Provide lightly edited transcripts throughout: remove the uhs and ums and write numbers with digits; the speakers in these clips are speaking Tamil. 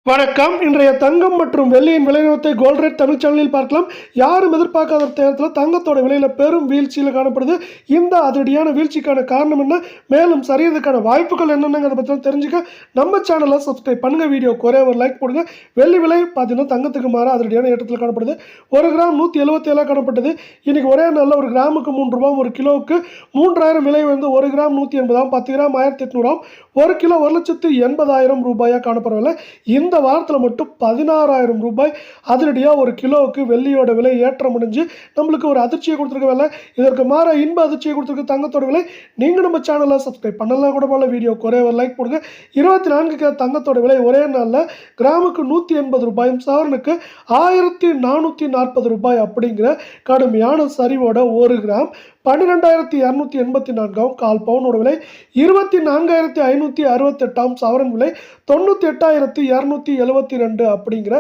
வணக்கம். இன்றைய தங்கம் மற்றும் வெள்ளியின் விலை நிலவரத்தை கோல்ட் ரேட் தமிழ் சேனலில் பார்க்கலாம். யாரும் எதிர்பார்க்காத நேரத்தில் தங்கத்தோட விலையில பெரும் வீழ்ச்சியில் காணப்படுது. இந்த அதிரடியான வீழ்ச்சிக்கான காரணம் என்ன, மேலும் சரியதுக்கான வாய்ப்புகள் என்னென்னங்கிறத பற்றி தெரிஞ்சுக்க நம்ம சேனலை சப்ஸ்கிரைப் பண்ணுங்க. வீடியோ ஒரே ஒரு லைக் போடுங்க. வெள்ளி விலை பார்த்தீங்கன்னா தங்கத்துக்கு மாற அதிரடியான ஏற்றத்தில் காணப்படுது. ஒரு கிராம் 177 காணப்பட்டது. இன்னைக்கு ஒரே நாளில் ஒரு கிராமுக்கு 3 ரூபாய், ஒரு கிலோவுக்கு 3000 விலை வந்து ஒரு கிராம் 180, 10 கிராம் 1800, ஒரு கிலோ 1,80,000 ரூபாயாக காணப்படவில்லை. இந்த வாரத்தில் மட்டும் 16,000 ரூபாய் அதிரடியாக ஒரு கிலோவுக்கு வெள்ளியோட விலை ஏற்றம் முடிஞ்சு நம்மளுக்கு ஒரு அதிர்ச்சியை கொடுத்துருக்க வேலை. இதற்கு மாற இன்ப அதிர்ச்சியை கொடுத்துருக்க தங்கத்தோட விலை. நீங்கள் நம்ம சேனலை சப்ஸ்கிரைப் பண்ணலாம் கூட போல வீடியோ ஒரே ஒரு லைக் போடுங்க. 24 தங்கத்தோட விலை ஒரே நாளில் கிராமுக்கு 180 ரூபாயும் சவரனுக்கு 1440 ரூபாய் அப்படிங்கிற கடுமையான சரிவோட ஒரு கிராம் 12,284 கால் பவுனோட விலை 24,568 சவரன் விலை 98,272 அப்படிங்கிற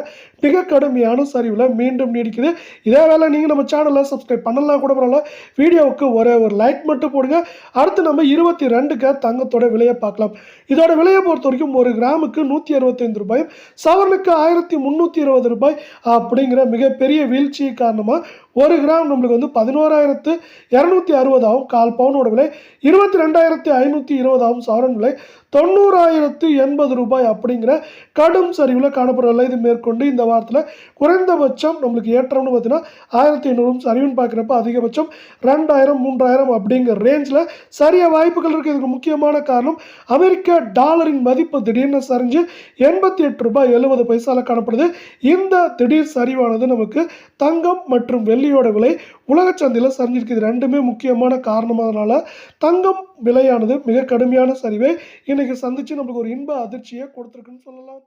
மிக கடுமையான சரிவில் மீண்டும் நீடிக்குது. இதே வேலை நீங்கள் நம்ம சேனலை சப்ஸ்கிரைப் பண்ணலாம் கூட பரவாயில்ல, வீடியோவுக்கு ஒரே ஒரு லைக் மட்டும் போடுங்க. அடுத்து நம்ம 22 தங்கத்தோட விலையை பார்க்கலாம். இதோட விலையை பொறுத்த வரைக்கும் ஒரு கிராமுக்கு 165 ரூபாயும் சவரனுக்கு 1,320 ரூபாய் அப்படிங்கிற மிகப்பெரிய வீழ்ச்சி காரணமாக ஒரு கிராம் நம்மளுக்கு வந்து 11,260 கால் பவுனோட விலை 22,520 சவரன் விலை 90,080 ரூபாய் அப்படிங்கிற கடும் சரிவில் காணப்படவில்லை. இது மேற்கொண்டு இந்த வாரத்தில் குறைந்தபட்சம் நம்மளுக்கு ஏற்றம்னு பார்த்தீங்கன்னா 1,500 சரிவுன்னு பார்க்குறப்ப அதிகபட்சம் 2,000 3,000 அப்படிங்கிற ரேஞ்சில் சரிய வாய்ப்புகள் இருக்குது. இதுக்கு முக்கியமான காரணம் அமெரிக்க டாலரின் மதிப்பு திடீர்னு சரிஞ்சு 88 ரூபாய் 70 பைசாவில் காணப்படுது. இந்த திடீர் சரிவானது நமக்கு தங்கம் மற்றும் வெள்ளியோட விலை உலக சந்தையில் சரிஞ்சிருக்கு. இது ரெண்டுமே முக்கியமான காரணமானதுனால தங்கம் விலையானது மிக கடுமையான சரிவை இன்னைக்கு சந்திச்சு நம்மளுக்கு ஒரு இன்ப அதிர்ச்சியை கொடுத்துருக்குன்னு சொல்லலாம்.